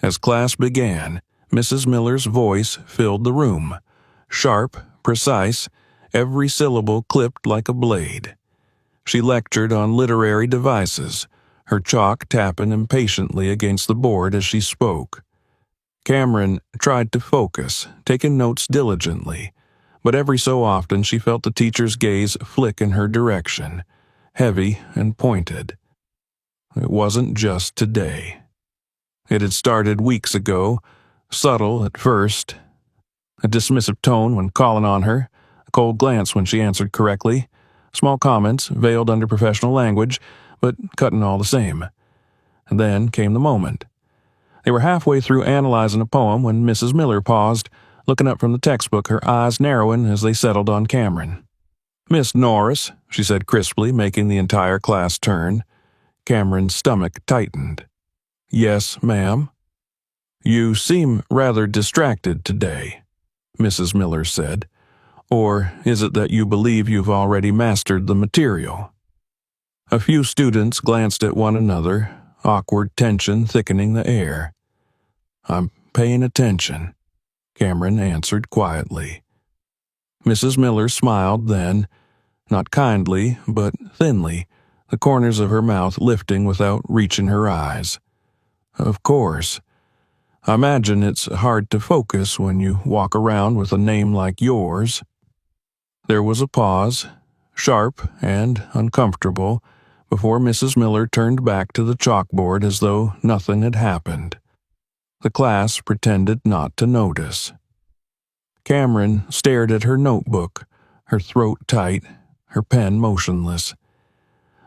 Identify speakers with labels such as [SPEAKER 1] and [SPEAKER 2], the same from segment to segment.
[SPEAKER 1] As class began, Mrs. Miller's voice filled the room. Sharp, precise, every syllable clipped like a blade. She lectured on literary devices, her chalk tapping impatiently against the board as she spoke. Cameron tried to focus, taking notes diligently, but every so often she felt the teacher's gaze flick in her direction, heavy and pointed. It wasn't just today. It had started weeks ago, subtle at first. A dismissive tone when calling on her, a cold glance when she answered correctly, small comments veiled under professional language, but cutting all the same. And then came the moment. They were halfway through analyzing a poem when Mrs. Miller paused, looking up from the textbook, her eyes narrowing as they settled on Cameron. "Miss Norris," she said crisply, making the entire class turn. Cameron's stomach tightened. "Yes, ma'am." "You seem rather distracted today," Mrs. Miller said. "Or is it that you believe you've already mastered the material?" A few students glanced at one another, awkward tension thickening the air. "I'm paying attention," Cameron answered quietly. Mrs. Miller smiled then, not kindly, but thinly, the corners of her mouth lifting without reaching her eyes. "Of course. I imagine it's hard to focus when you walk around with a name like yours." There was a pause, sharp and uncomfortable, before Mrs. Miller turned back to the chalkboard as though nothing had happened. The class pretended not to notice. Cameron stared at her notebook, her throat tight, her pen motionless.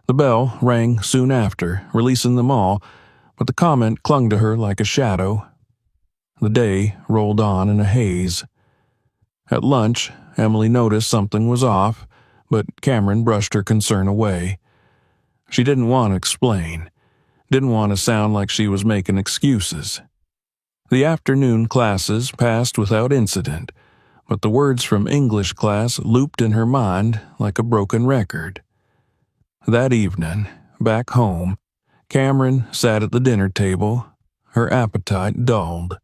[SPEAKER 1] The bell rang soon after, releasing them all, but the comment clung to her like a shadow. The day rolled on in a haze. At lunch, Emily noticed something was off, but Cameron brushed her concern away. She didn't want to explain, didn't want to sound like she was making excuses. The afternoon classes passed without incident, but the words from English class looped in her mind like a broken record. That evening, back home, Cameron sat at the dinner table, her appetite dulled.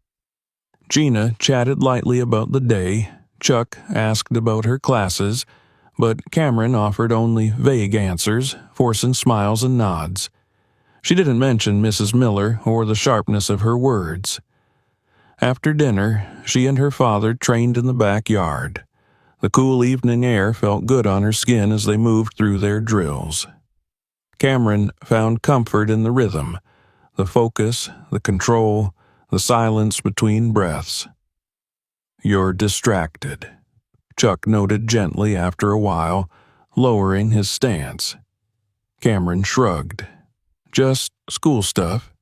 [SPEAKER 1] Gina chatted lightly about the day, Chuck asked about her classes, but Cameron offered only vague answers, forcing smiles and nods. She didn't mention Mrs. Miller or the sharpness of her words. After dinner, she and her father trained in the backyard. The cool evening air felt good on her skin as they moved through their drills. Cameron found comfort in the rhythm, the focus, the control, the silence between breaths. "You're distracted," Chuck noted gently after a while, lowering his stance. Cameron shrugged. "Just school stuff."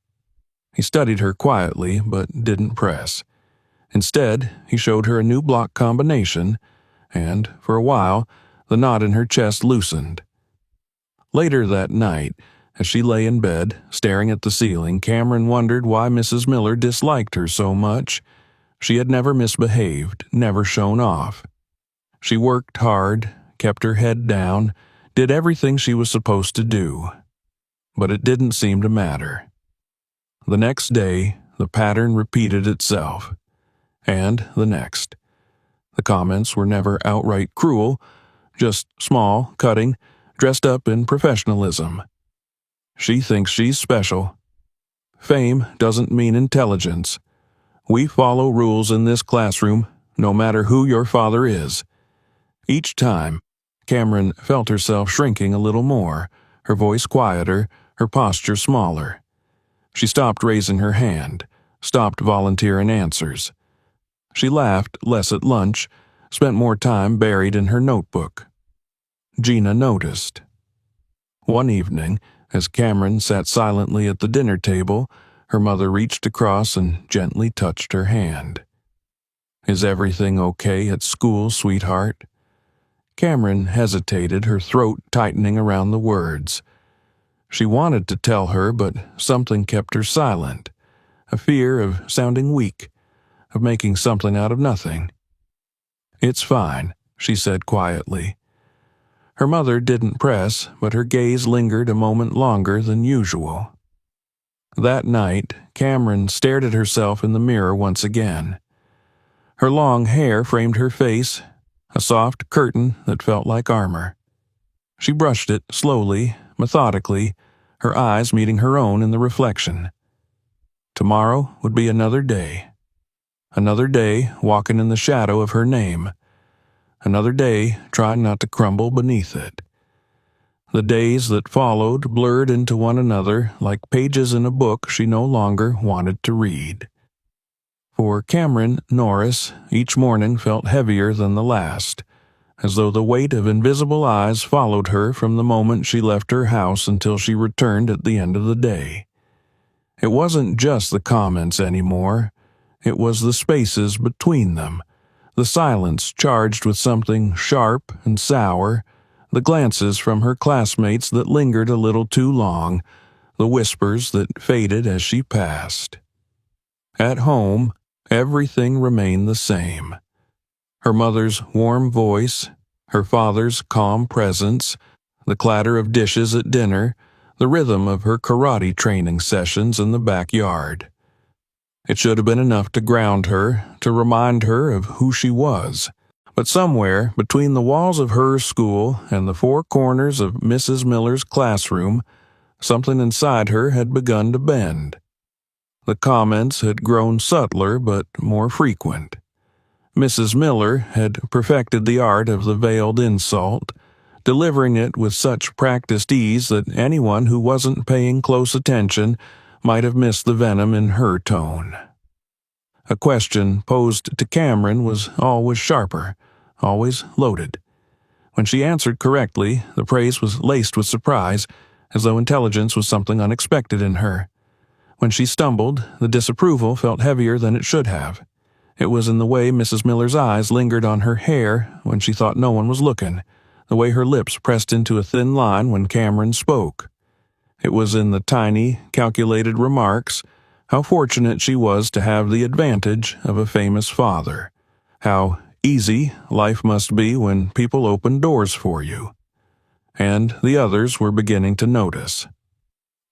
[SPEAKER 1] He studied her quietly, but didn't press. Instead, he showed her a new block combination, and, for a while, the knot in her chest loosened. Later that night, as she lay in bed, staring at the ceiling, Cameron wondered why Mrs. Miller disliked her so much. She had never misbehaved, never shown off. She worked hard, kept her head down, did everything she was supposed to do. But it didn't seem to matter. The next day, the pattern repeated itself. And the next. The comments were never outright cruel, just small, cutting, dressed up in professionalism. "She thinks she's special. Fame doesn't mean intelligence. We follow rules in this classroom, no matter who your father is." Each time, Cameron felt herself shrinking a little more, her voice quieter, her posture smaller. She stopped raising her hand, stopped volunteering answers. She laughed less at lunch, spent more time buried in her notebook. Gina noticed. One evening, as Cameron sat silently at the dinner table, her mother reached across and gently touched her hand. "Is everything okay at school, sweetheart?" Cameron hesitated, her throat tightening around the words. She wanted to tell her, but something kept her silent. A fear of sounding weak, of making something out of nothing. "It's fine," she said quietly. Her mother didn't press, but her gaze lingered a moment longer than usual. That night, Cameron stared at herself in the mirror once again. Her long hair framed her face, a soft curtain that felt like armor. She brushed it slowly, methodically, her eyes meeting her own in the reflection. Tomorrow would be another day. Another day walking in the shadow of her name. Another day trying not to crumble beneath it. The days that followed blurred into one another like pages in a book she no longer wanted to read. For Cameron Norris, each morning felt heavier than the last, as though the weight of invisible eyes followed her from the moment she left her house until she returned at the end of the day. It wasn't just the comments anymore. It was the spaces between them, the silence charged with something sharp and sour, the glances from her classmates that lingered a little too long, the whispers that faded as she passed. At home, everything remained the same. Her mother's warm voice, her father's calm presence, the clatter of dishes at dinner, the rhythm of her karate training sessions in the backyard. It should have been enough to ground her, to remind her of who she was. But somewhere between the walls of her school and the four corners of Mrs. Miller's classroom, something inside her had begun to bend. The comments had grown subtler but more frequent. Mrs. Miller had perfected the art of the veiled insult, delivering it with such practiced ease that anyone who wasn't paying close attention might have missed the venom in her tone. A question posed to Cameron was always sharper, always loaded. When she answered correctly, the praise was laced with surprise, as though intelligence was something unexpected in her. When she stumbled, the disapproval felt heavier than it should have. It was in the way Mrs. Miller's eyes lingered on her hair when she thought no one was looking, the way her lips pressed into a thin line when Cameron spoke. It was in the tiny, calculated remarks, how fortunate she was to have the advantage of a famous father, how easy life must be when people open doors for you. And the others were beginning to notice.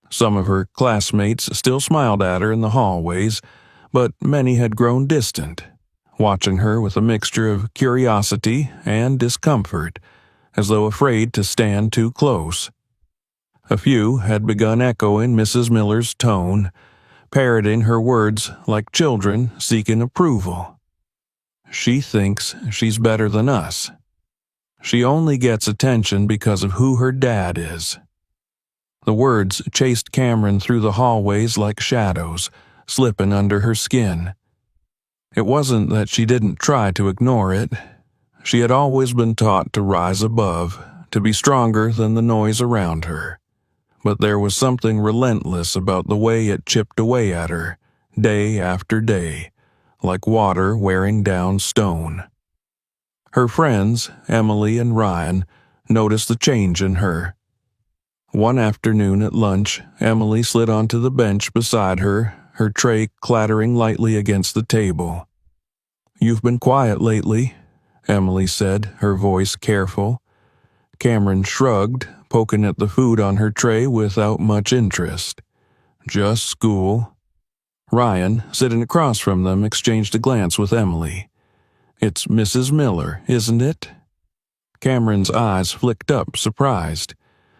[SPEAKER 1] Some of her classmates still smiled at her in the hallways, but many had grown distant, watching her with a mixture of curiosity and discomfort, as though afraid to stand too close. A few had begun echoing Mrs. Miller's tone, parroting her words like children seeking approval. She thinks she's better than us. She only gets attention because of who her dad is. The words chased Cameron through the hallways like shadows, slipping under her skin. It wasn't that she didn't try to ignore it. She had always been taught to rise above, to be stronger than the noise around her. But there was something relentless about the way it chipped away at her, day after day, like water wearing down stone. Her friends, Emily and Ryan, noticed the change in her. One afternoon at lunch, Emily slid onto the bench beside her, her tray clattering lightly against the table. "You've been quiet lately," Emily said, her voice careful. Cameron shrugged, poking at the food on her tray without much interest. "Just school." Ryan, sitting across from them, exchanged a glance with Emily. "It's Mrs. Miller, isn't it?" Cameron's eyes flicked up, surprised.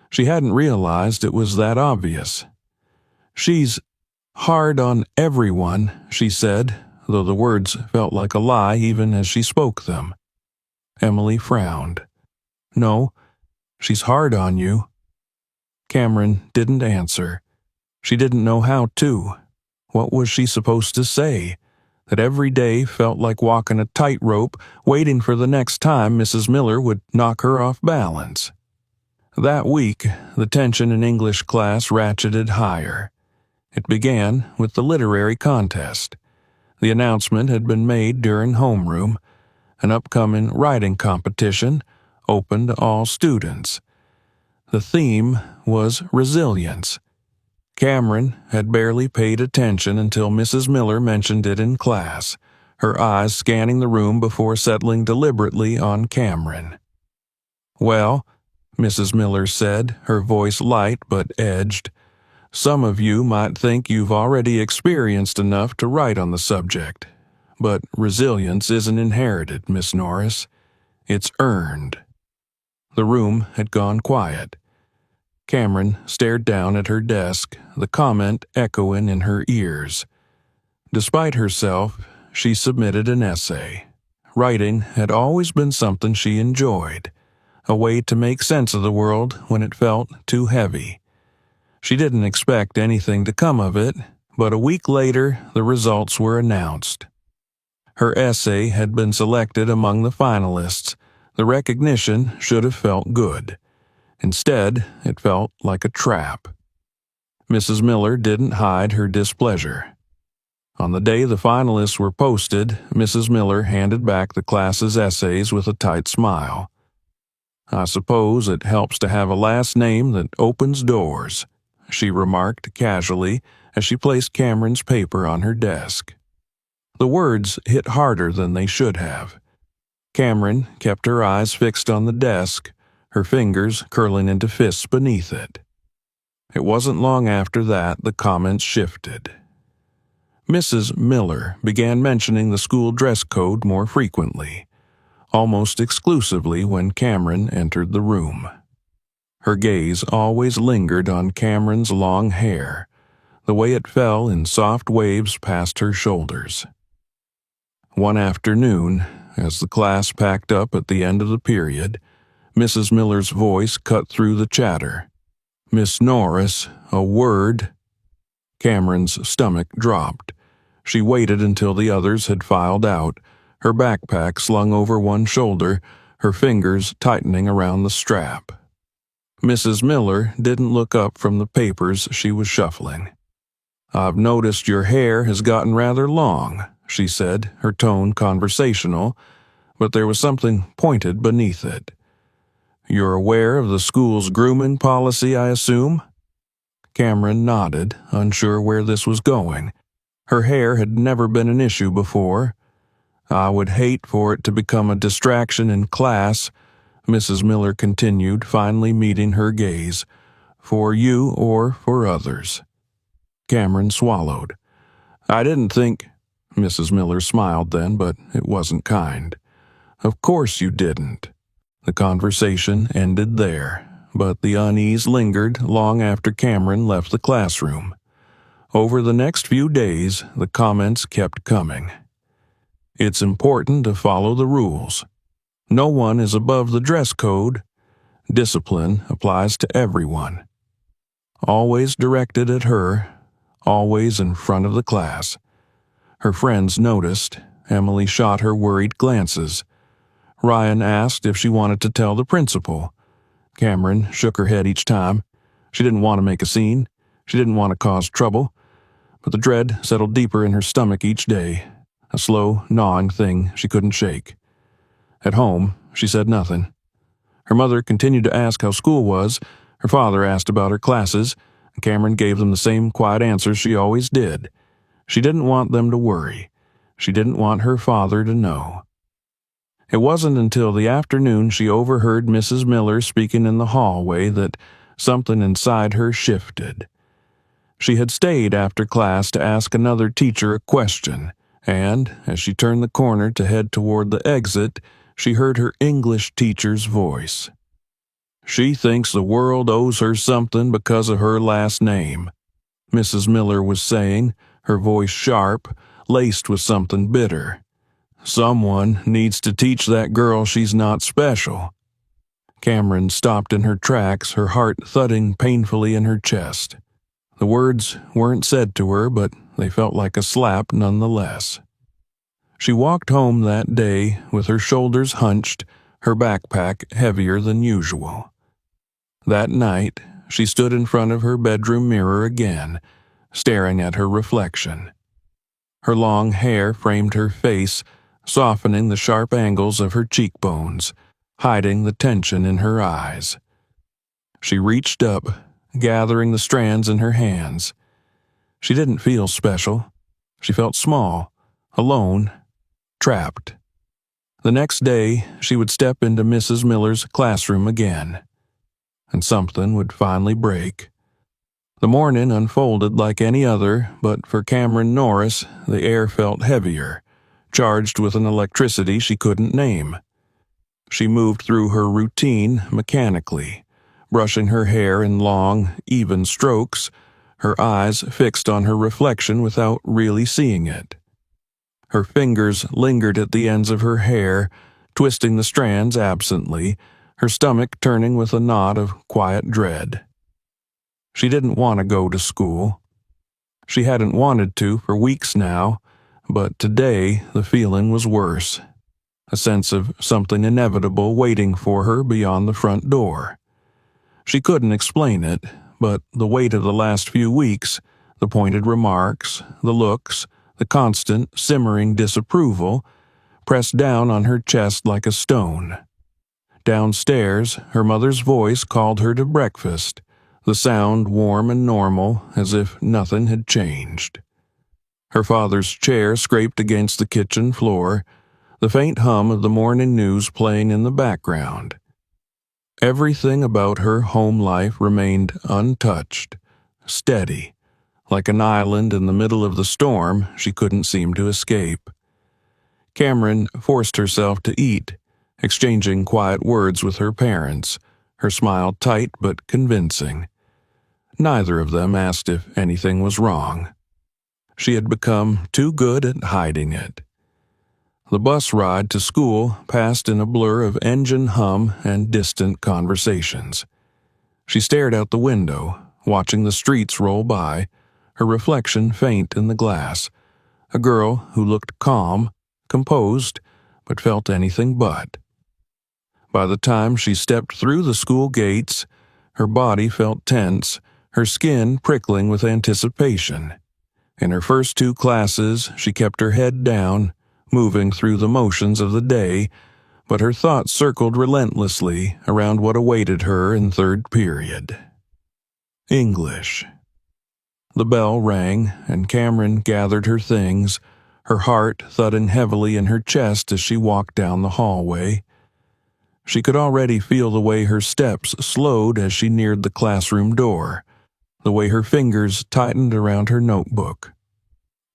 [SPEAKER 1] She hadn't realized it was that obvious. "She's hard on everyone," she said, though the words felt like a lie even as she spoke them. Emily frowned. "No, she's hard on you." Cameron didn't answer. She didn't know how to. What was she supposed to say? That every day felt like walking a tightrope, waiting for the next time Mrs. Miller would knock her off balance. That week, the tension in English class ratcheted higher. It began with the literary contest. The announcement had been made during homeroom, an upcoming writing competition open to all students. The theme was resilience. Cameron had barely paid attention until Mrs. Miller mentioned it in class, her eyes scanning the room before settling deliberately on Cameron. "Well," Mrs. Miller said, her voice light but edged, Some of you might think you've already experienced enough to write on the subject, but resilience isn't inherited, Miss Norris. It's earned." The room had gone quiet. Cameron stared down at her desk, the comment echoing in her ears. Despite herself, she submitted an essay. Writing had always been something she enjoyed, a way to make sense of the world when it felt too heavy. She didn't expect anything to come of it, but a week later the results were announced. Her essay had been selected among the finalists. The recognition should have felt good. Instead, it felt like a trap. Mrs. Miller didn't hide her displeasure. On the day the finalists were posted, Mrs. Miller handed back the class's essays with a tight smile. "I suppose it helps to have a last name that opens doors," she remarked casually as she placed Cameron's paper on her desk. The words hit harder than they should have. Cameron kept her eyes fixed on the desk, her fingers curling into fists beneath it. It wasn't long after that the comments shifted. Mrs. Miller began mentioning the school dress code more frequently, almost exclusively when Cameron entered the room. Her gaze always lingered on Cameron's long hair, the way it fell in soft waves past her shoulders. One afternoon, as the class packed up at the end of the period, Mrs. Miller's voice cut through the chatter. "Miss Norris, a word." Cameron's stomach dropped. She waited until the others had filed out, her backpack slung over one shoulder, her fingers tightening around the strap. Mrs. Miller didn't look up from the papers she was shuffling. "I've noticed your hair has gotten rather long," she said, her tone conversational, but there was something pointed beneath it. "You're aware of the school's grooming policy, I assume?" Cameron nodded, unsure where this was going. Her hair had never been an issue before. "I would hate for it to become a distraction in class," Mrs. Miller continued, finally meeting her gaze. "For you or for others." Cameron swallowed. "I didn't think—" Mrs. Miller smiled then, but it wasn't kind. "Of course you didn't." The conversation ended there, but the unease lingered long after Cameron left the classroom. Over the next few days, the comments kept coming. "It's important to follow the rules. No one is above the dress code. Discipline applies to everyone." Always directed at her, always in front of the class. Her friends noticed. Emily shot her worried glances. Ryan asked if she wanted to tell the principal. Cameron shook her head each time. She didn't want to make a scene. She didn't want to cause trouble. But the dread settled deeper in her stomach each day, a slow, gnawing thing she couldn't shake. At home, she said nothing. Her mother continued to ask how school was. Her father asked about her classes, and Cameron gave them the same quiet answers she always did. She didn't want them to worry. She didn't want her father to know. It wasn't until the afternoon she overheard Mrs. Miller speaking in the hallway that something inside her shifted. She had stayed after class to ask another teacher a question, and, as she turned the corner to head toward the exit, she heard her English teacher's voice. "She thinks the world owes her something because of her last name," Mrs. Miller was saying, her voice sharp, laced with something bitter. "Someone needs to teach that girl she's not special." Cameron stopped in her tracks, her heart thudding painfully in her chest. The words weren't said to her, but they felt like a slap nonetheless. She walked home that day with her shoulders hunched, her backpack heavier than usual. That night, she stood in front of her bedroom mirror again, staring at her reflection. Her long hair framed her face, softening the sharp angles of her cheekbones, hiding the tension in her eyes. She reached up, gathering the strands in her hands. She didn't feel special. She felt small, alone, trapped. The next day, she would step into Mrs. Miller's classroom again, and something would finally break. The morning unfolded like any other, but for Cameron Norris, the air felt heavier, charged with an electricity she couldn't name. She moved through her routine mechanically, brushing her hair in long, even strokes, her eyes fixed on her reflection without really seeing it. Her fingers lingered at the ends of her hair, twisting the strands absently, her stomach turning with a knot of quiet dread. She didn't want to go to school. She hadn't wanted to for weeks now, but today the feeling was worse. A sense of something inevitable waiting for her beyond the front door. She couldn't explain it, but the weight of the last few weeks, the pointed remarks, the looks, the constant, simmering disapproval, pressed down on her chest like a stone. Downstairs, her mother's voice called her to breakfast, the sound warm and normal, as if nothing had changed. Her father's chair scraped against the kitchen floor, the faint hum of the morning news playing in the background. Everything about her home life remained untouched, steady, like an island in the middle of the storm she couldn't seem to escape. Cameron forced herself to eat, exchanging quiet words with her parents, her smile tight but convincing. Neither of them asked if anything was wrong. She had become too good at hiding it. The bus ride to school passed in a blur of engine hum and distant conversations. She stared out the window, watching the streets roll by, her reflection faint in the glass, a girl who looked calm, composed, but felt anything but. By the time she stepped through the school gates, her body felt tense, her skin prickling with anticipation. In her first 2 classes, she kept her head down, moving through the motions of the day, but her thoughts circled relentlessly around what awaited her in 3rd period. English. The bell rang, and Cameron gathered her things, her heart thudding heavily in her chest as she walked down the hallway. She could already feel the way her steps slowed as she neared the classroom door, the way her fingers tightened around her notebook.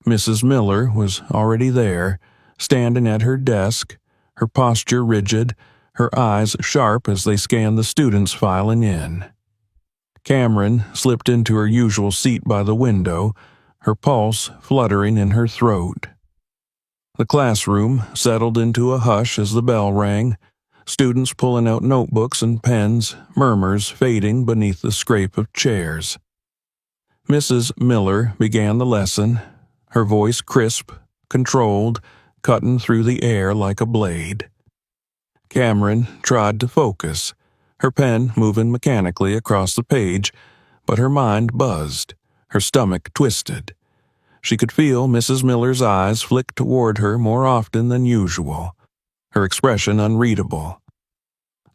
[SPEAKER 1] Mrs. Miller was already there, standing at her desk, her posture rigid, her eyes sharp as they scanned the students filing in. Cameron slipped into her usual seat by the window, her pulse fluttering in her throat. The classroom settled into a hush as the bell rang, students pulling out notebooks and pens, murmurs fading beneath the scrape of chairs. Mrs. Miller began the lesson, her voice crisp, controlled, cutting through the air like a blade. Cameron tried to focus, her pen moving mechanically across the page, but her mind buzzed, her stomach twisted. She could feel Mrs. Miller's eyes flick toward her more often than usual, her expression unreadable.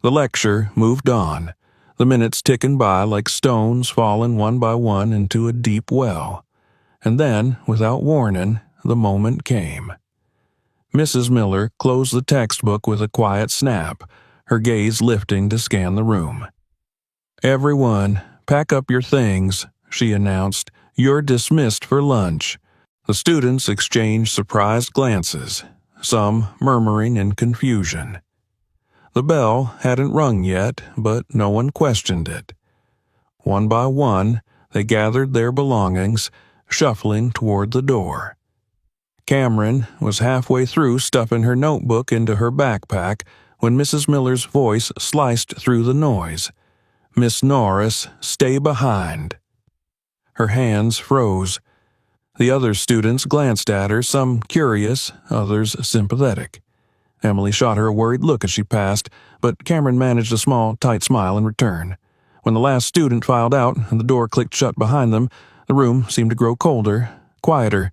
[SPEAKER 1] The lecture moved on, the minutes ticking by like stones falling one by one into a deep well. And then, without warning, the moment came. Mrs. Miller closed the textbook with a quiet snap, her gaze lifting to scan the room. "Everyone, pack up your things," she announced. "You're dismissed for lunch." The students exchanged surprised glances, some murmuring in confusion. The bell hadn't rung yet, but no one questioned it. One by one, they gathered their belongings, shuffling toward the door. Cameron was halfway through stuffing her notebook into her backpack when Mrs. Miller's voice sliced through the noise. "Miss Norris, stay behind." Her hands froze. The other students glanced at her, some curious, others sympathetic. Emily shot her a worried look as she passed, but Cameron managed a small, tight smile in return. When the last student filed out and the door clicked shut behind them, the room seemed to grow colder, quieter.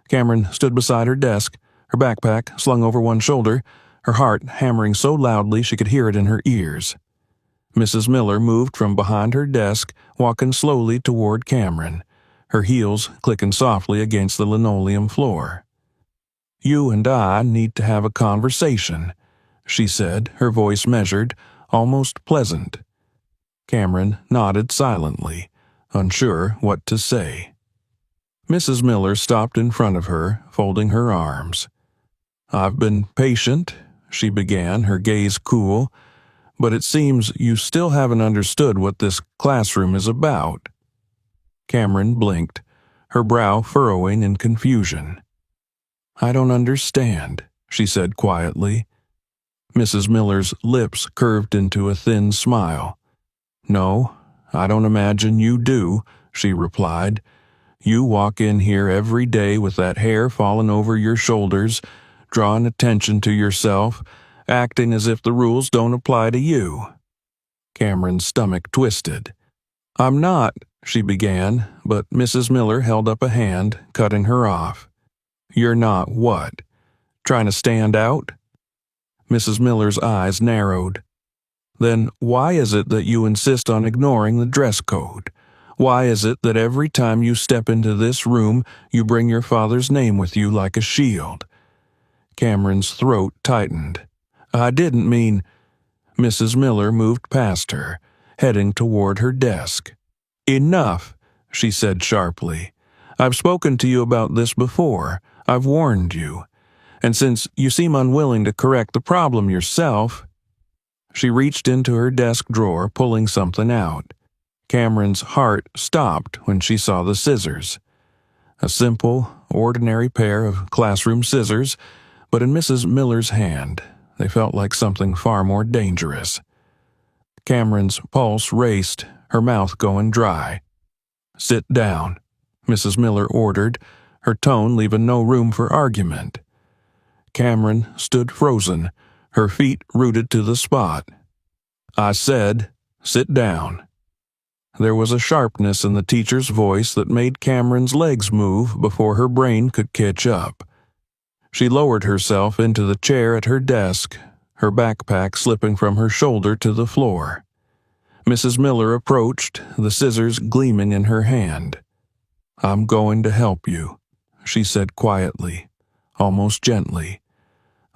[SPEAKER 1] Cameron stood beside her desk, her backpack slung over one shoulder, her heart hammering so loudly she could hear it in her ears. Mrs. Miller moved from behind her desk, walking slowly toward Cameron, her heels clicking softly against the linoleum floor. "You and I need to have a conversation," she said, her voice measured, almost pleasant. Cameron nodded silently, unsure what to say. Mrs. Miller stopped in front of her, folding her arms. "I've been patient," she began, her gaze cool, "but it seems you still haven't understood what this classroom is about." Cameron blinked, her brow furrowing in confusion. "I don't understand," she said quietly. Mrs. Miller's lips curved into a thin smile. "No, I don't imagine you do," she replied. "You walk in here every day with that hair falling over your shoulders, drawing attention to yourself, acting as if the rules don't apply to you." Cameron's stomach twisted. "I'm not," she began, but Mrs. Miller held up a hand, cutting her off. "You're not what? Trying to stand out?" Mrs. Miller's eyes narrowed. "Then why is it that you insist on ignoring the dress code? Why is it that every time you step into this room, you bring your father's name with you like a shield?" Cameron's throat tightened. "I didn't mean—" Mrs. Miller moved past her, heading toward her desk. "Enough," she said sharply. "I've spoken to you about this before. I've warned you. And since you seem unwilling to correct the problem yourself—" She reached into her desk drawer, pulling something out. Cameron's heart stopped when she saw the scissors. A simple, ordinary pair of classroom scissors, but in Mrs. Miller's hand, they felt like something far more dangerous. Cameron's pulse raced, her mouth going dry. "Sit down," Mrs. Miller ordered, her tone leaving no room for argument. Cameron stood frozen, her feet rooted to the spot. "I said, sit down." There was a sharpness in the teacher's voice that made Cameron's legs move before her brain could catch up. She lowered herself into the chair at her desk, her backpack slipping from her shoulder to the floor. Mrs. Miller approached, the scissors gleaming in her hand. "I'm going to help you," she said quietly, almost gently.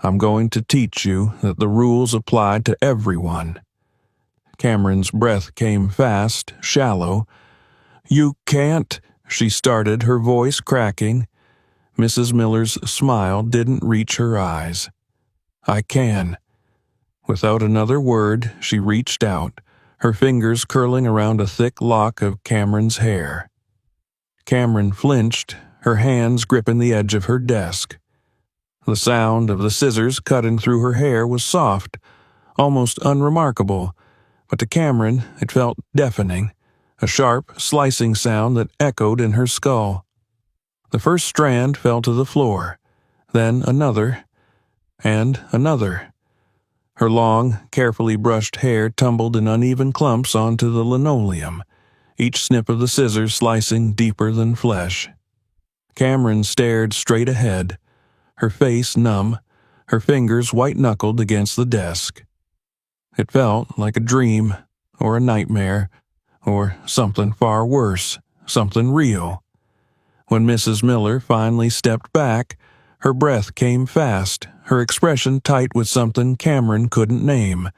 [SPEAKER 1] "I'm going to teach you that the rules apply to everyone." Cameron's breath came fast, shallow. "You can't," she started, her voice cracking. Mrs. Miller's smile didn't reach her eyes. "I can." Without another word, she reached out, her fingers curling around a thick lock of Cameron's hair. Cameron flinched, her hands gripping the edge of her desk. The sound of the scissors cutting through her hair was soft, almost unremarkable, but to Cameron it felt deafening, a sharp, slicing sound that echoed in her skull. The first strand fell to the floor, then another, and another. Her long, carefully brushed hair tumbled in uneven clumps onto the linoleum, each snip of the scissors slicing deeper than flesh. Cameron stared straight ahead, her face numb, her fingers white-knuckled against the desk. It felt like a dream, or a nightmare, or something far worse, something real. When Mrs. Miller finally stepped back, her breath came fast, her expression tight with something Cameron couldn't name.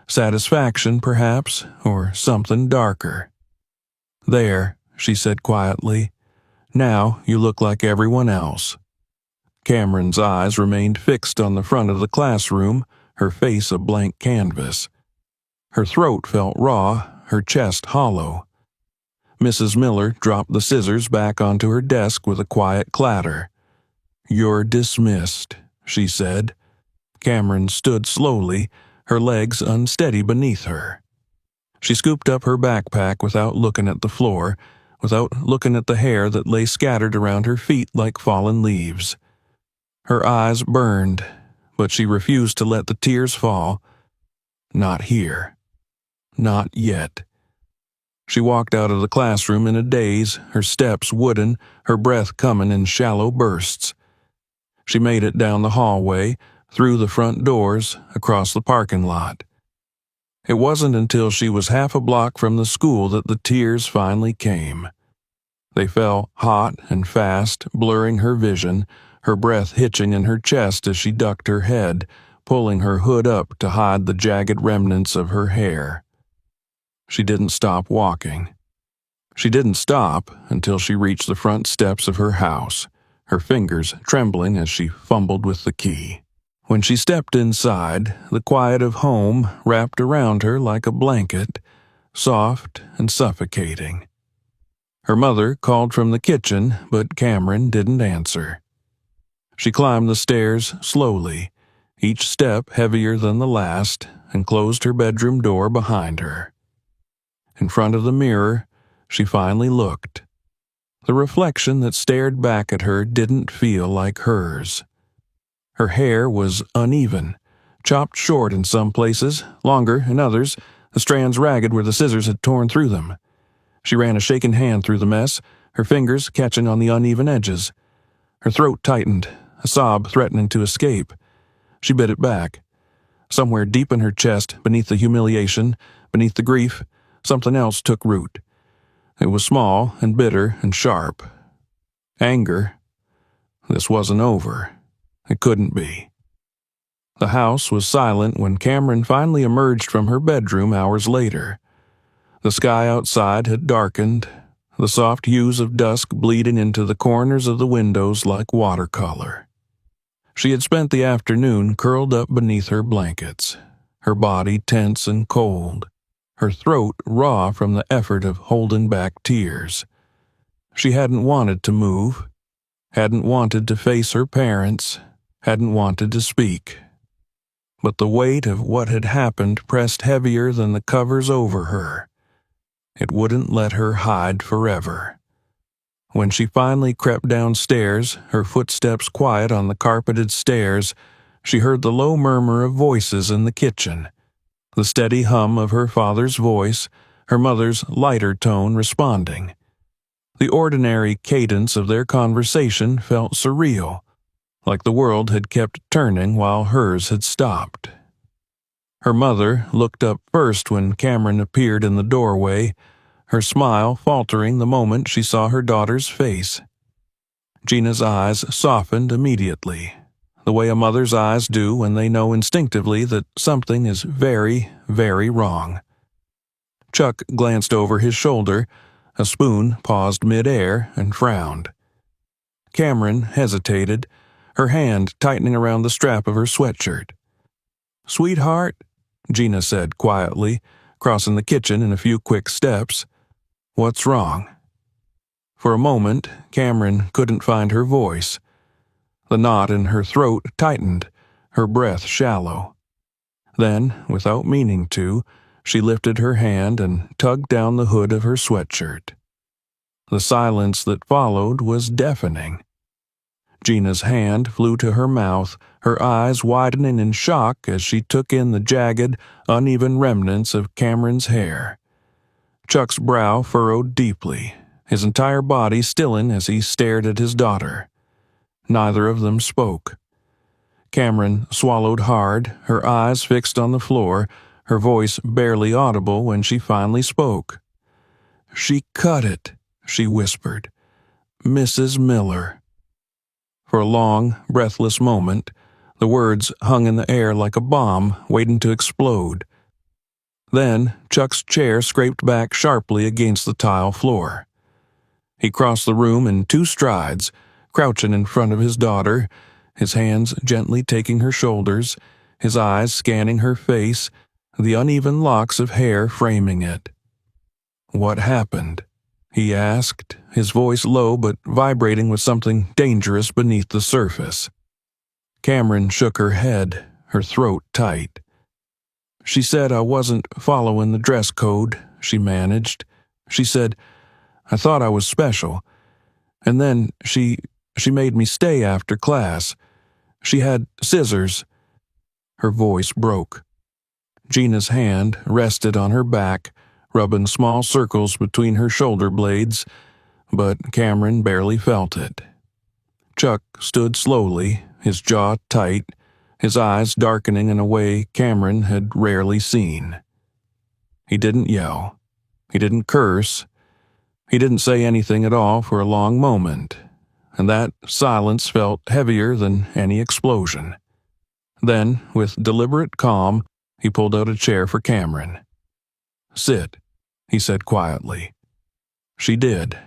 [SPEAKER 1] Satisfaction, perhaps, or something darker. "There," she said quietly. "Now you look like everyone else." Cameron's eyes remained fixed on the front of the classroom, her face a blank canvas. Her throat felt raw, her chest hollow. Mrs. Miller dropped the scissors back onto her desk with a quiet clatter. "You're dismissed," she said. Cameron stood slowly, her legs unsteady beneath her. She scooped up her backpack without looking at the floor, without looking at the hair that lay scattered around her feet like fallen leaves. Her eyes burned, but she refused to let the tears fall. Not here. Not yet. She walked out of the classroom in a daze, her steps wooden, her breath coming in shallow bursts. She made it down the hallway, through the front doors, across the parking lot. It wasn't until she was half a block from the school that the tears finally came. They fell hot and fast, blurring her vision, her breath hitching in her chest as she ducked her head, pulling her hood up to hide the jagged remnants of her hair. She didn't stop walking. She didn't stop until she reached the front steps of her house, her fingers trembling as she fumbled with the key. When she stepped inside, the quiet of home wrapped around her like a blanket, soft and suffocating. Her mother called from the kitchen, but Cameron didn't answer. She climbed the stairs slowly, each step heavier than the last, and closed her bedroom door behind her. In front of the mirror, she finally looked. The reflection that stared back at her didn't feel like hers. Her hair was uneven, chopped short in some places, longer in others, the strands ragged where the scissors had torn through them. She ran a shaking hand through the mess, her fingers catching on the uneven edges. Her throat tightened, a sob threatening to escape. She bit it back. Somewhere deep in her chest, beneath the humiliation, beneath the grief, something else took root. It was small and bitter and sharp. Anger. This wasn't over. It couldn't be. The house was silent when Cameron finally emerged from her bedroom hours later. The sky outside had darkened, the soft hues of dusk bleeding into the corners of the windows like watercolor. She had spent the afternoon curled up beneath her blankets, her body tense and cold, her throat raw from the effort of holding back tears. She hadn't wanted to move, hadn't wanted to face her parents, hadn't wanted to speak. But the weight of what had happened pressed heavier than the covers over her. It wouldn't let her hide forever. When she finally crept downstairs, her footsteps quiet on the carpeted stairs, she heard the low murmur of voices in the kitchen, the steady hum of her father's voice, her mother's lighter tone responding. The ordinary cadence of their conversation felt surreal, like the world had kept turning while hers had stopped. Her mother looked up first when Cameron appeared in the doorway, her smile faltering the moment she saw her daughter's face. Gina's eyes softened immediately, the way a mother's eyes do when they know instinctively that something is very, very wrong. Chuck glanced over his shoulder, a spoon paused mid-air and frowned. Cameron hesitated, her hand tightening around the strap of her sweatshirt. "Sweetheart," Gina said quietly, crossing the kitchen in a few quick steps. "What's wrong?" For a moment, Cameron couldn't find her voice. The knot in her throat tightened, her breath shallow. Then, without meaning to, she lifted her hand and tugged down the hood of her sweatshirt. The silence that followed was deafening. Gina's hand flew to her mouth, her eyes widening in shock as she took in the jagged, uneven remnants of Cameron's hair. Chuck's brow furrowed deeply, his entire body stilling as he stared at his daughter. Neither of them spoke. Cameron swallowed hard, her eyes fixed on the floor, her voice barely audible when she finally spoke. "She cut it," she whispered. "Mrs. Miller." For a long, breathless moment, the words hung in the air like a bomb waiting to explode. Then Chuck's chair scraped back sharply against the tile floor. He crossed the room in 2 strides, crouching in front of his daughter, his hands gently taking her shoulders, his eyes scanning her face, the uneven locks of hair framing it. "What happened?" he asked, his voice low but vibrating with something dangerous beneath the surface. Cameron shook her head, her throat tight. "She said I wasn't following the dress code," she managed. "She said I thought I was special. And then she made me stay after class. She had scissors." Her voice broke. Gina's hand rested on her back, rubbing small circles between her shoulder blades, but Cameron barely felt it. Chuck stood slowly, his jaw tight, his eyes darkening in a way Cameron had rarely seen. He didn't yell. He didn't curse. He didn't say anything at all for a long moment, and that silence felt heavier than any explosion. Then, with deliberate calm, he pulled out a chair for Cameron. "Sit," he said quietly. She did.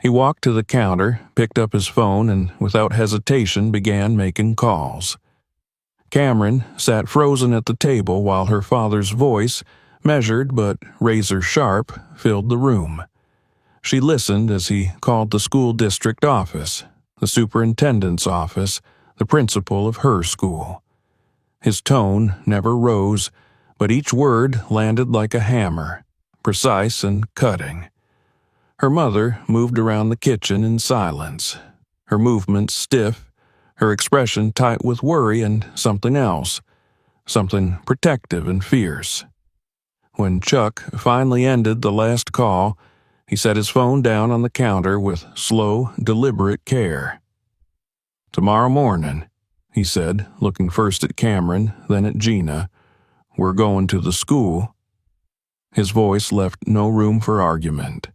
[SPEAKER 1] He walked to the counter, picked up his phone, and without hesitation began making calls. Cameron sat frozen at the table while her father's voice, measured but razor-sharp, filled the room. She listened as he called the school district office, the superintendent's office, the principal of her school. His tone never rose, but each word landed like a hammer, precise and cutting. Her mother moved around the kitchen in silence, her movements stiff, her expression tight with worry and something else, something protective and fierce. When Chuck finally ended the last call, he set his phone down on the counter with slow, deliberate care. "Tomorrow morning," he said, looking first at Cameron, then at Gina, "we're going to the school." His voice left no room for argument.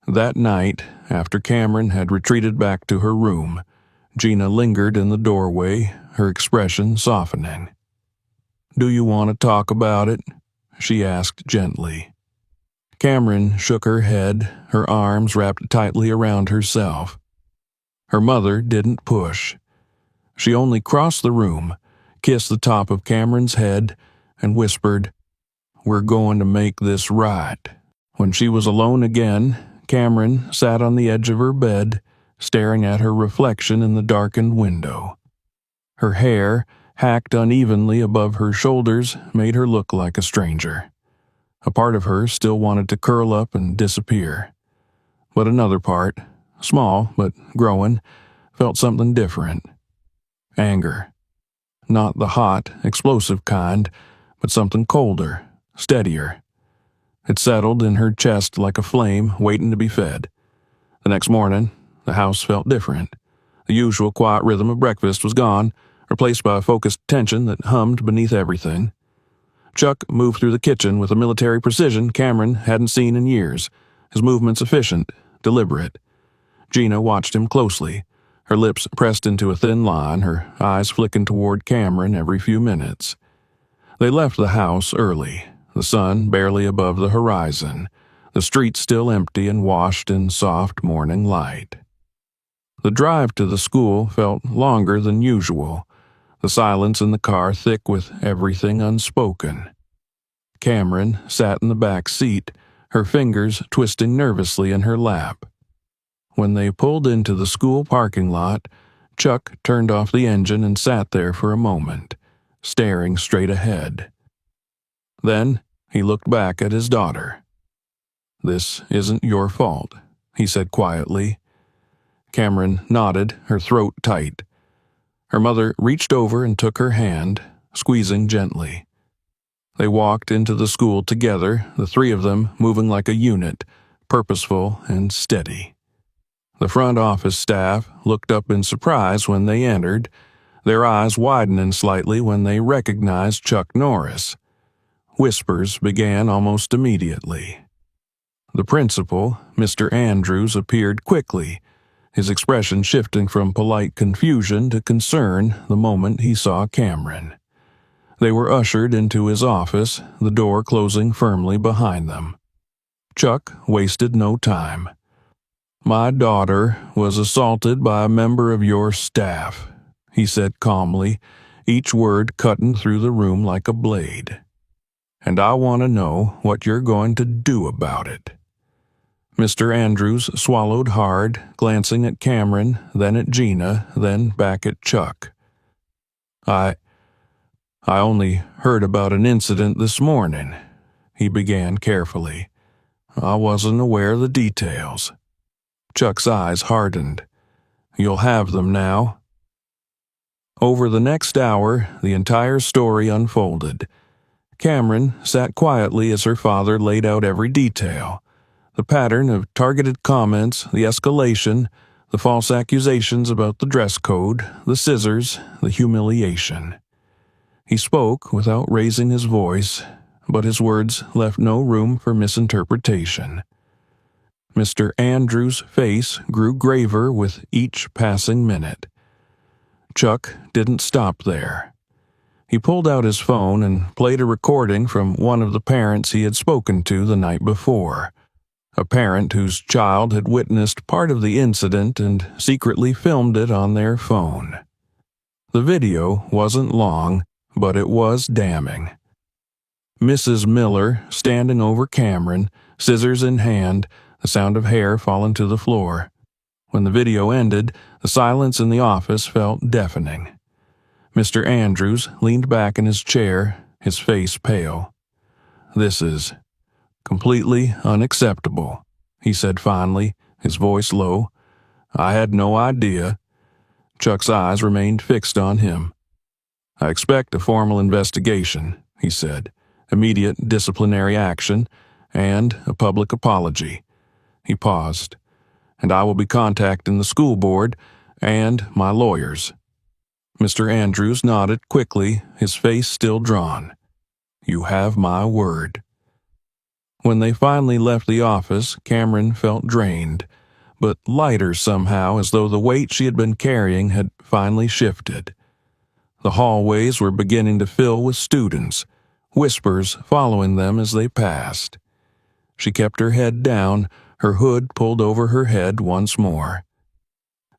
[SPEAKER 1] That night, after Cameron had retreated back to her room, Gina lingered in the doorway, her expression softening. "Do you want to talk about it?" she asked gently. Cameron shook her head, her arms wrapped tightly around herself. Her mother didn't push. She only crossed the room, kissed the top of Cameron's head, and whispered, "We're going to make this right." When she was alone again, Cameron sat on the edge of her bed, staring at her reflection in the darkened window. Her hair, hacked unevenly above her shoulders, made her look like a stranger. A part of her still wanted to curl up and disappear. But another part, small but growing, felt something different. Anger. Not the hot, explosive kind, but something colder, steadier. It settled in her chest like a flame waiting to be fed. The next morning, the house felt different. The usual quiet rhythm of breakfast was gone, replaced by a focused tension that hummed beneath everything. Chuck moved through the kitchen with a military precision Cameron hadn't seen in years, his movements efficient, deliberate. Gina watched him closely, her lips pressed into a thin line, her eyes flicking toward Cameron every few minutes. They left the house early, the sun barely above the horizon, the street still empty and washed in soft morning light. The drive to the school felt longer than usual, the silence in the car thick with everything unspoken. Cameron sat in the back seat, her fingers twisting nervously in her lap. When they pulled into the school parking lot, Chuck turned off the engine and sat there for a moment, staring straight ahead. Then he looked back at his daughter. "This isn't your fault," he said quietly. Cameron nodded, her throat tight. Her mother reached over and took her hand, squeezing gently. They walked into the school together, the three of them moving like a unit, purposeful and steady. The front office staff looked up in surprise when they entered, their eyes widening slightly when they recognized Chuck Norris. Whispers began almost immediately. The principal, Mr. Andrews, appeared quickly, his expression shifting from polite confusion to concern the moment he saw Cameron. They were ushered into his office, the door closing firmly behind them. Chuck wasted no time. "My daughter was assaulted by a member of your staff," he said calmly, each word cutting through the room like a blade. "And I want to know what you're going to do about it." Mr. Andrews swallowed hard, glancing at Cameron, then at Gina, then back at Chuck. I only heard about an incident this morning," he began carefully. "I wasn't aware of the details." Chuck's eyes hardened. "You'll have them now." Over the next hour, the entire story unfolded. Cameron sat quietly as her father laid out every detail. The pattern of targeted comments, the escalation, the false accusations about the dress code, the scissors, the humiliation. He spoke without raising his voice, but his words left no room for misinterpretation. Mr. Andrews' face grew graver with each passing minute. Chuck didn't stop there. He pulled out his phone and played a recording from one of the parents he had spoken to the night before. A parent whose child had witnessed part of the incident and secretly filmed it on their phone. The video wasn't long, but it was damning. Mrs. Miller standing over Cameron, scissors in hand, the sound of hair falling to the floor. When the video ended, the silence in the office felt deafening. Mr. Andrews leaned back in his chair, his face pale. "This is completely unacceptable," he said finally, his voice low. "I had no idea." Chuck's eyes remained fixed on him. "I expect a formal investigation," he said, "immediate disciplinary action, and a public apology." He paused. "And I will be contacting the school board and my lawyers." Mr. Andrews nodded quickly, his face still drawn. "You have my word." When they finally left the office, Cameron felt drained, but lighter somehow, as though the weight she had been carrying had finally shifted. The hallways were beginning to fill with students, whispers following them as they passed. She kept her head down, her hood pulled over her head once more.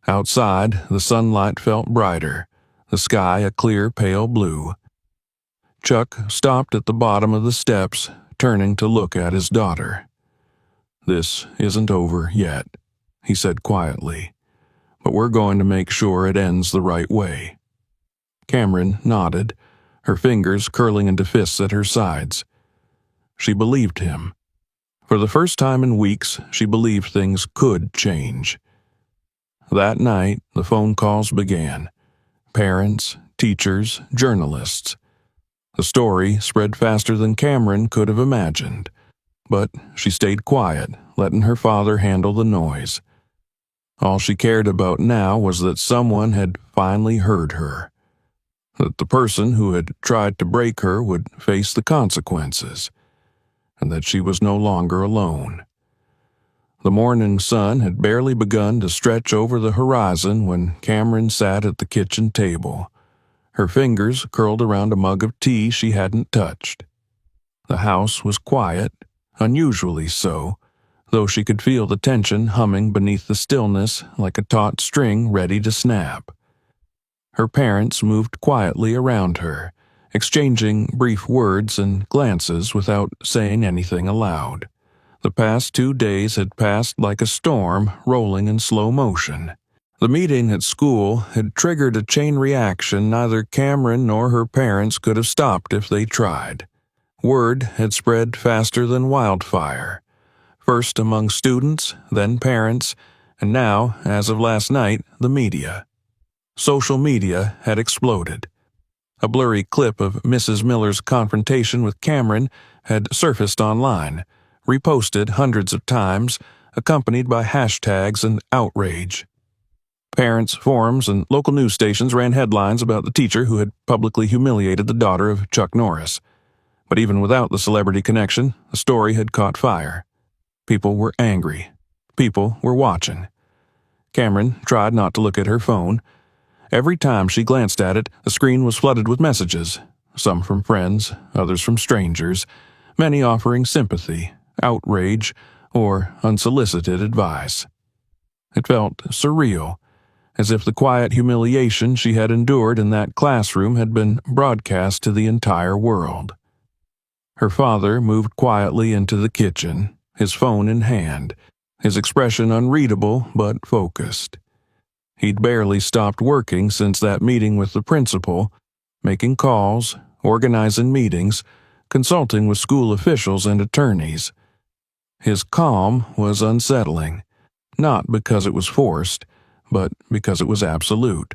[SPEAKER 1] Outside, the sunlight felt brighter, the sky a clear pale blue. Chuck stopped at the bottom of the steps, turning to look at his daughter. "This isn't over yet," he said quietly, "but we're going to make sure it ends the right way." Cameron nodded, her fingers curling into fists at her sides. She believed him. For the first time in weeks, she believed things could change. That night, the phone calls began. Parents, teachers, journalists. The story spread faster than Cameron could have imagined, but she stayed quiet, letting her father handle the noise. All she cared about now was that someone had finally heard her, that the person who had tried to break her would face the consequences, and that she was no longer alone. The morning sun had barely begun to stretch over the horizon when Cameron sat at the kitchen table, her fingers curled around a mug of tea she hadn't touched. The house was quiet, unusually so, though she could feel the tension humming beneath the stillness like a taut string ready to snap. Her parents moved quietly around her, exchanging brief words and glances without saying anything aloud. The past 2 days had passed like a storm rolling in slow motion. The meeting at school had triggered a chain reaction neither Cameron nor her parents could have stopped if they tried. Word had spread faster than wildfire, first among students, then parents, and now, as of last night, the media. Social media had exploded. A blurry clip of Mrs. Miller's confrontation with Cameron had surfaced online, reposted hundreds of times, accompanied by hashtags and outrage. Parents, forums, and local news stations ran headlines about the teacher who had publicly humiliated the daughter of Chuck Norris. But even without the celebrity connection, the story had caught fire. People were angry. People were watching. Cameron tried not to look at her phone. Every time she glanced at it, the screen was flooded with messages, some from friends, others from strangers, many offering sympathy, outrage, or unsolicited advice. It felt surreal, as if the quiet humiliation she had endured in that classroom had been broadcast to the entire world. Her father moved quietly into the kitchen, his phone in hand, his expression unreadable but focused. He'd barely stopped working since that meeting with the principal, making calls, organizing meetings, consulting with school officials and attorneys. His calm was unsettling, not because it was forced, but because it was absolute.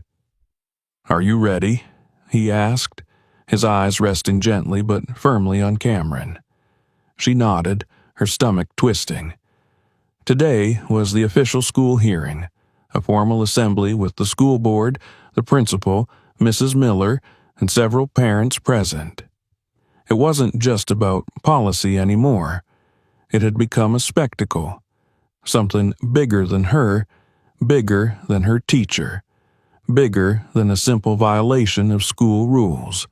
[SPEAKER 1] "Are you ready?" he asked, his eyes resting gently but firmly on Cameron. She nodded, her stomach twisting. Today was the official school hearing, a formal assembly with the school board, the principal, Mrs. Miller, and several parents present. It wasn't just about policy anymore. It had become a spectacle, something bigger than her, bigger than her teacher, bigger than a simple violation of school rules.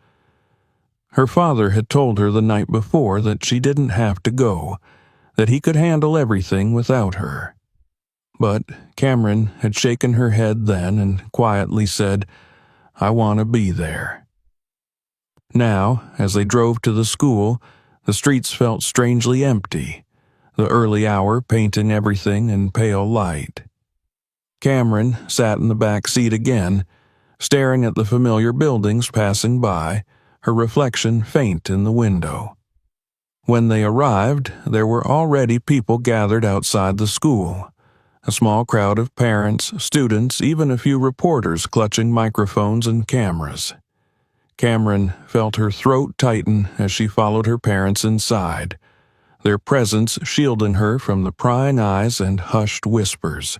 [SPEAKER 1] Her father had told her the night before that she didn't have to go, that he could handle everything without her. But Cameron had shaken her head then and quietly said, "I want to be there." Now, as they drove to the school, the streets felt strangely empty, the early hour painting everything in pale light. Cameron sat in the back seat again, staring at the familiar buildings passing by, her reflection faint in the window. When they arrived, there were already people gathered outside the school. A small crowd of parents, students, even a few reporters clutching microphones and cameras. Cameron felt her throat tighten as she followed her parents inside, their presence shielding her from the prying eyes and hushed whispers.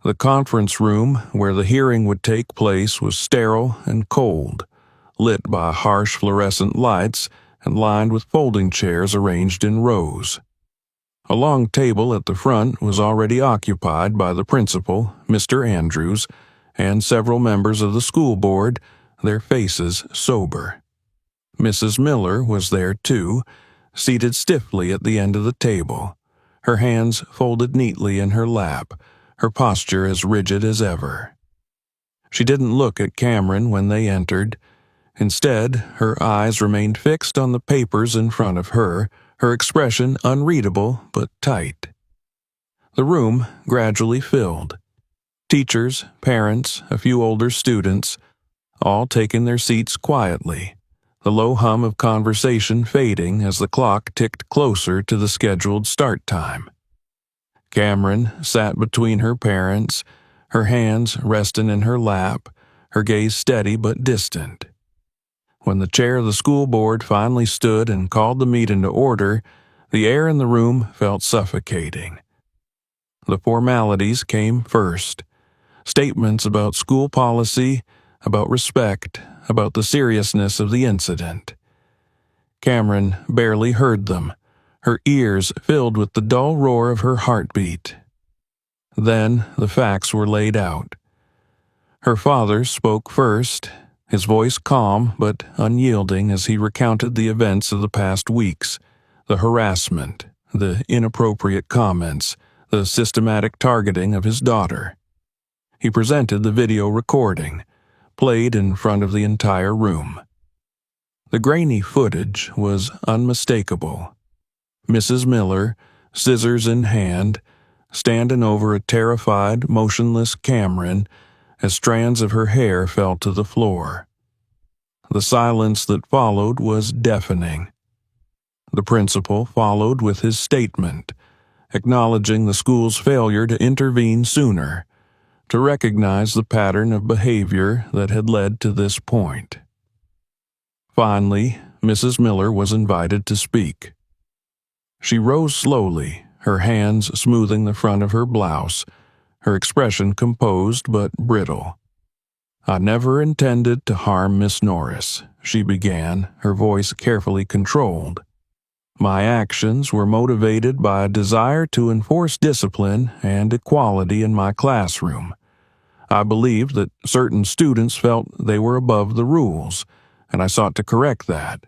[SPEAKER 1] The conference room where the hearing would take place was sterile and cold, lit by harsh fluorescent lights and lined with folding chairs arranged in rows. A long table at the front was already occupied by the principal, Mr. Andrews, and several members of the school board, their faces sober. Mrs. Miller was there too, seated stiffly at the end of the table, her hands folded neatly in her lap, her posture as rigid as ever. She didn't look at Cameron when they entered. Instead, her eyes remained fixed on the papers in front of her, her expression unreadable but tight. The room gradually filled. Teachers, parents, a few older students, all taking their seats quietly, the low hum of conversation fading as the clock ticked closer to the scheduled start time. Cameron sat between her parents, her hands resting in her lap, her gaze steady but distant. When the chair of the school board finally stood and called the meeting to order, the air in the room felt suffocating. The formalities came first. Statements about school policy, about respect, about the seriousness of the incident. Cameron barely heard them, her ears filled with the dull roar of her heartbeat. Then the facts were laid out. Her father spoke first, his voice calm but unyielding as he recounted the events of the past weeks, the harassment, the inappropriate comments, the systematic targeting of his daughter. He presented the video recording, played in front of the entire room. The grainy footage was unmistakable. Mrs. Miller, scissors in hand, standing over a terrified, motionless Cameron as strands of her hair fell to the floor. The silence that followed was deafening. The principal followed with his statement, acknowledging the school's failure to intervene sooner, to recognize the pattern of behavior that had led to this point. Finally, Mrs. Miller was invited to speak. She rose slowly, her hands smoothing the front of her blouse, her expression composed but brittle. "I never intended to harm Miss Norris," she began, her voice carefully controlled. "My actions were motivated by a desire to enforce discipline and equality in my classroom. I believed that certain students felt they were above the rules, and I sought to correct that."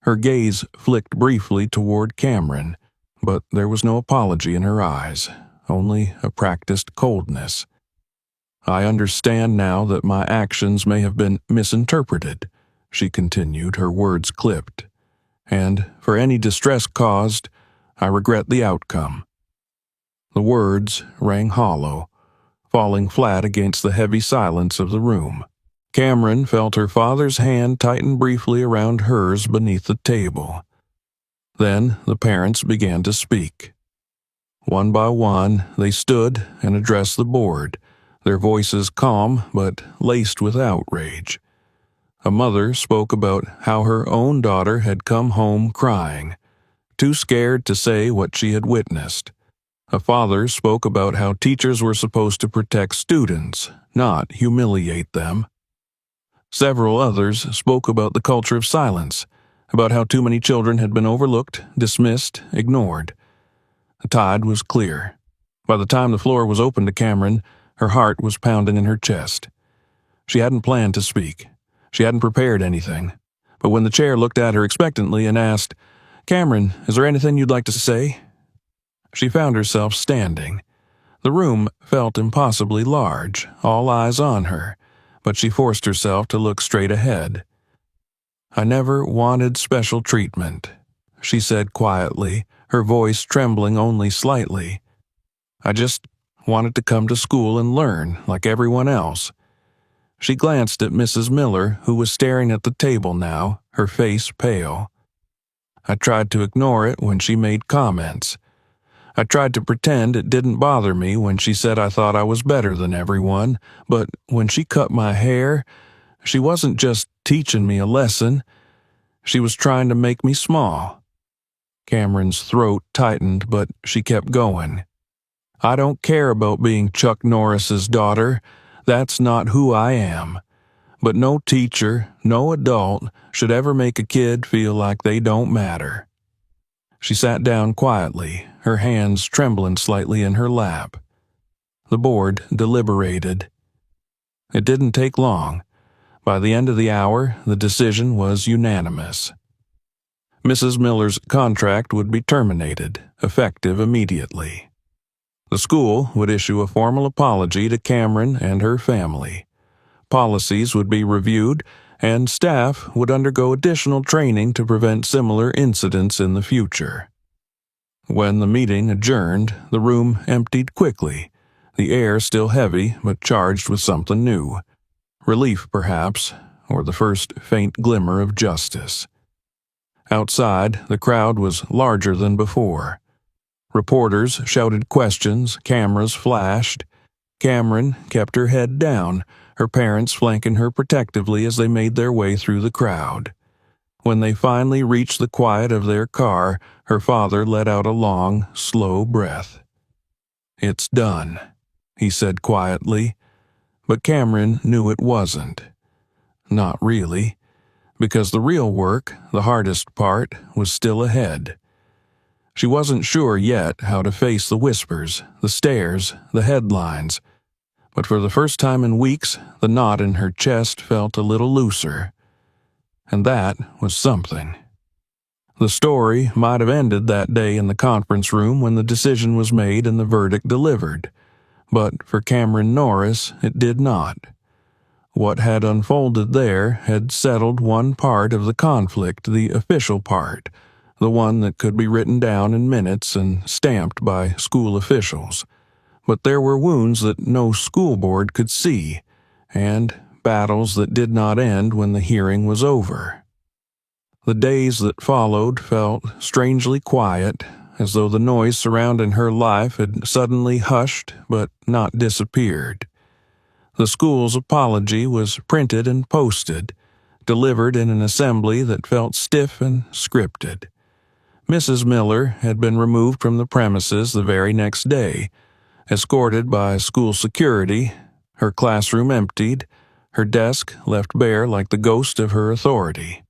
[SPEAKER 1] Her gaze flicked briefly toward Cameron, but there was no apology in her eyes, only a practiced coldness. "I understand now that my actions may have been misinterpreted," she continued, her words clipped. "And for any distress caused, I regret the outcome." The words rang hollow, falling flat against the heavy silence of the room. Cameron felt her father's hand tighten briefly around hers beneath the table. Then the parents began to speak. One by one, they stood and addressed the board, their voices calm but laced with outrage. A mother spoke about how her own daughter had come home crying, too scared to say what she had witnessed. A father spoke about how teachers were supposed to protect students, not humiliate them. Several others spoke about the culture of silence, about how too many children had been overlooked, dismissed, ignored. The tide was clear. By the time the floor was open to Cameron, her heart was pounding in her chest. She hadn't planned to speak. She hadn't prepared anything. But when the chair looked at her expectantly and asked, Cameron, is there anything you'd like to say? She found herself standing. The room felt impossibly large, all eyes on her, but she forced herself to look straight ahead. I never wanted special treatment, she said quietly, her voice trembling only slightly. I just wanted to come to school and learn, like everyone else. She glanced at Mrs. Miller, who was staring at the table now, her face pale. I tried to ignore it when she made comments. I tried to pretend it didn't bother me when she said I thought I was better than everyone, but when she cut my hair, she wasn't just teaching me a lesson. She was trying to make me small. Cameron's throat tightened, but she kept going. I don't care about being Chuck Norris's daughter. That's not who I am. But no teacher, no adult, should ever make a kid feel like they don't matter. She sat down quietly, her hands trembling slightly in her lap. The board deliberated. It didn't take long. By the end of the hour, the decision was unanimous. Mrs. Miller's contract would be terminated, effective immediately. The school would issue a formal apology to Cameron and her family. Policies would be reviewed, and staff would undergo additional training to prevent similar incidents in the future. When the meeting adjourned, the room emptied quickly, the air still heavy but charged with something new. Relief, perhaps, or the first faint glimmer of justice. Outside, the crowd was larger than before. Reporters shouted questions, cameras flashed. Cameron kept her head down, her parents flanking her protectively as they made their way through the crowd. When they finally reached the quiet of their car, her father let out a long, slow breath. "It's done," he said quietly, but Cameron knew it wasn't. Not really, because the real work, the hardest part, was still ahead. She wasn't sure yet how to face the whispers, the stares, the headlines, but for the first time in weeks, the knot in her chest felt a little looser. And that was something. The story might have ended that day in the conference room when the decision was made and the verdict delivered, but for Cameron Norris, it did not. What had unfolded there had settled one part of the conflict, the official part, the one that could be written down in minutes and stamped by school officials. But there were wounds that no school board could see, and battles that did not end when the hearing was over. The days that followed felt strangely quiet, as though the noise surrounding her life had suddenly hushed but not disappeared. The school's apology was printed and posted, delivered in an assembly that felt stiff and scripted. Mrs. Miller had been removed from the premises the very next day, escorted by school security, her classroom emptied, her desk left bare like the ghost of her authority.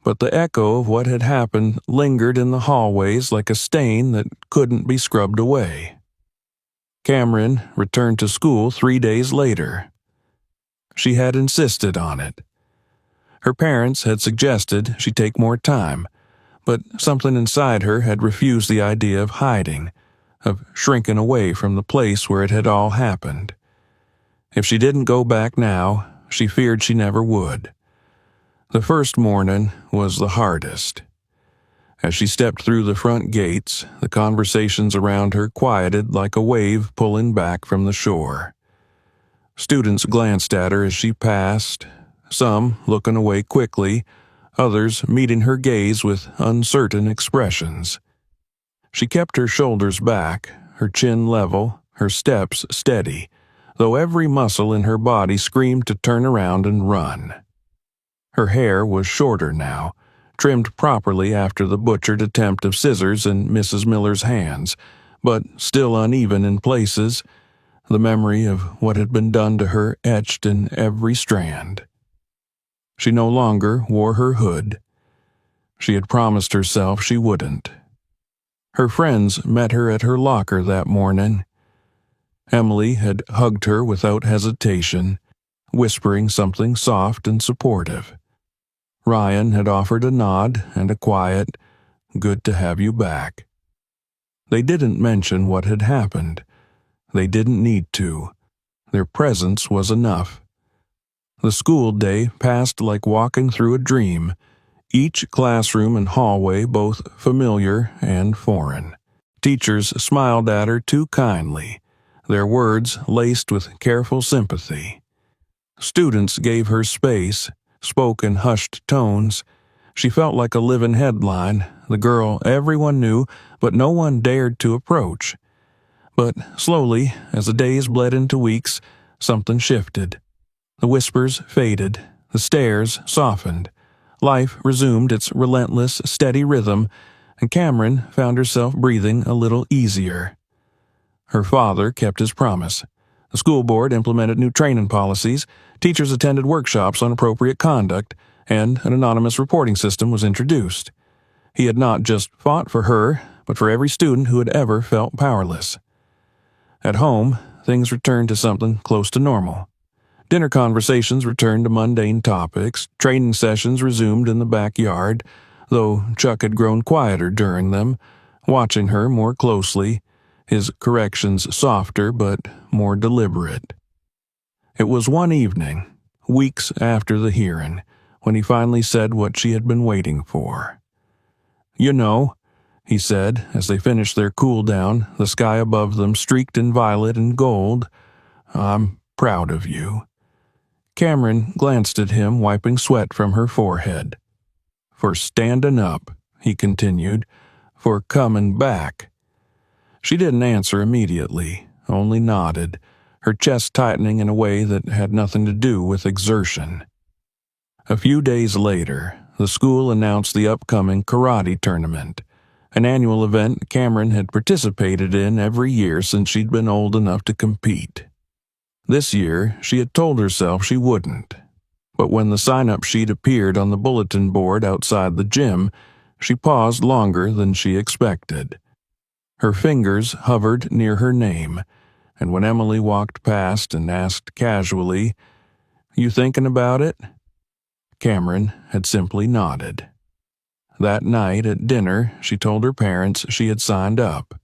[SPEAKER 1] But the echo of what had happened lingered in the hallways like a stain that couldn't be scrubbed away. Cameron returned to school 3 days later. She had insisted on it. Her parents had suggested she take more time, but something inside her had refused the idea of hiding, of shrinking away from the place where it had all happened. If she didn't go back now, she feared she never would. The first morning was the hardest. As she stepped through the front gates, the conversations around her quieted like a wave pulling back from the shore. Students glanced at her as she passed, some looking away quickly, others meeting her gaze with uncertain expressions. She kept her shoulders back, her chin level, her steps steady, though every muscle in her body screamed to turn around and run. Her hair was shorter now, trimmed properly after the butchered attempt of scissors in Mrs. Miller's hands, but still uneven in places, the memory of what had been done to her etched in every strand. She no longer wore her hood. She had promised herself she wouldn't. Her friends met her at her locker that morning. Emily had hugged her without hesitation, whispering something soft and supportive. Ryan had offered a nod and a quiet, Good to have you back." They didn't mention what had happened. They didn't need to. Their presence was enough. The school day passed like walking through a dream, each classroom and hallway both familiar and foreign. Teachers smiled at her too kindly, their words laced with careful sympathy. Students gave her space, spoke in hushed tones. She felt like a living headline, the girl everyone knew, but no one dared to approach. But slowly, as the days bled into weeks, something shifted. The whispers faded, the stares softened. Life resumed its relentless, steady rhythm, and Cameron found herself breathing a little easier. Her father kept his promise. The school board implemented new training policies, teachers attended workshops on appropriate conduct, and an anonymous reporting system was introduced. He had not just fought for her, but for every student who had ever felt powerless. At home, things returned to something close to normal. Dinner conversations returned to mundane topics, training sessions resumed in the backyard, though Chuck had grown quieter during them, watching her more closely, his corrections softer but more deliberate. It was one evening, weeks after the hearing, when he finally said what she had been waiting for. "You know," he said, as they finished their cool-down, the sky above them streaked in violet and gold, "I'm proud of you." Cameron glanced at him, wiping sweat from her forehead. "For standing up," he continued, "for coming back." She didn't answer immediately, only nodded, her chest tightening in a way that had nothing to do with exertion. A few days later, the school announced the upcoming karate tournament, an annual event Cameron had participated in every year since she'd been old enough to compete. This year, she had told herself she wouldn't. But when the sign-up sheet appeared on the bulletin board outside the gym, she paused longer than she expected. Her fingers hovered near her name, and when Emily walked past and asked casually, "You thinking about it?" Cameron had simply nodded. That night at dinner, she told her parents she had signed up.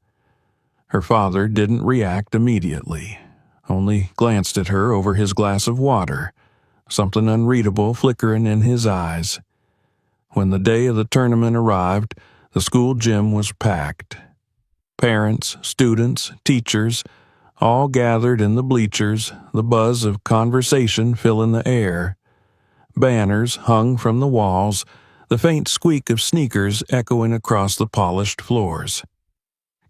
[SPEAKER 1] Her father didn't react immediately, only glanced at her over his glass of water, something unreadable flickering in his eyes. When the day of the tournament arrived, the school gym was packed. Parents, students, teachers, all gathered in the bleachers, the buzz of conversation filling the air. Banners hung from the walls, the faint squeak of sneakers echoing across the polished floors.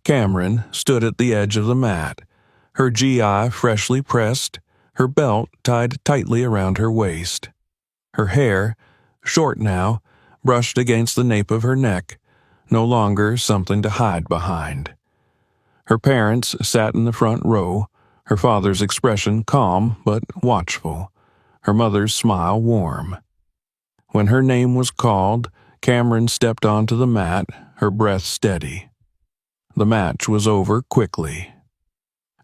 [SPEAKER 1] Cameron stood at the edge of the mat, her GI freshly pressed, her belt tied tightly around her waist. Her hair, short now, brushed against the nape of her neck, no longer something to hide behind. Her parents sat in the front row, her father's expression calm but watchful, her mother's smile warm. When her name was called, Cameron stepped onto the mat, her breath steady. The match was over quickly.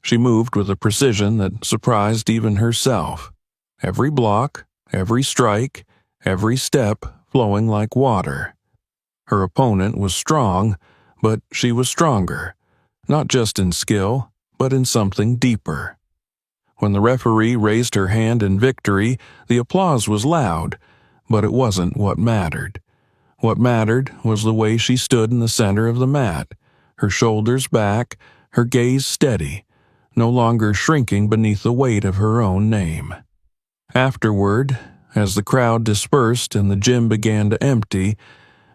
[SPEAKER 1] She moved with a precision that surprised even herself. Every block, every strike, every step flowing like water. Her opponent was strong, but she was stronger, not just in skill, but in something deeper. When the referee raised her hand in victory, the applause was loud, but it wasn't what mattered. What mattered was the way she stood in the center of the mat, her shoulders back, her gaze steady, no longer shrinking beneath the weight of her own name. Afterward, as the crowd dispersed and the gym began to empty,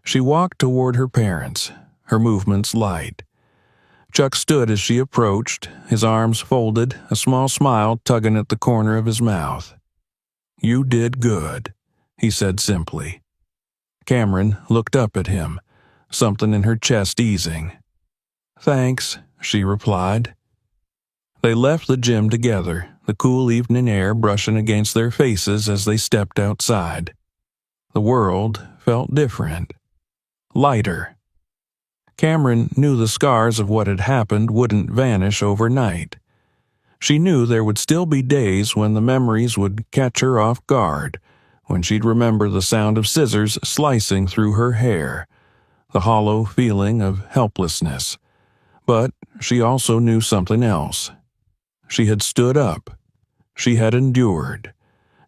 [SPEAKER 1] she walked toward her parents, her movements light. Chuck stood as she approached, his arms folded, a small smile tugging at the corner of his mouth. "You did good," he said simply. Cameron looked up at him, something in her chest easing. "Thanks," she replied. They left the gym together, the cool evening air brushing against their faces as they stepped outside. The world felt different. Lighter. Cameron knew the scars of what had happened wouldn't vanish overnight. She knew there would still be days when the memories would catch her off guard, when she'd remember the sound of scissors slicing through her hair, the hollow feeling of helplessness. But she also knew something else. She had stood up. She had endured.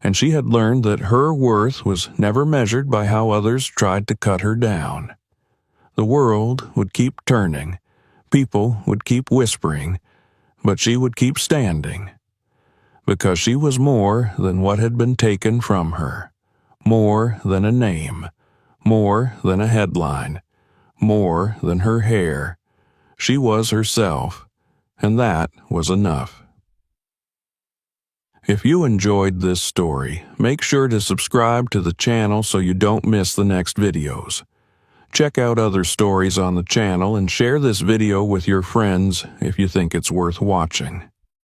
[SPEAKER 1] And she had learned that her worth was never measured by how others tried to cut her down. The world would keep turning. People would keep whispering. But she would keep standing. Because she was more than what had been taken from her. More than a name. More than a headline. More than her hair. She was herself, and that was enough. If you enjoyed this story, make sure to subscribe to the channel so you don't miss the next videos. Check out other stories on the channel and share this video with your friends if you think it's worth watching.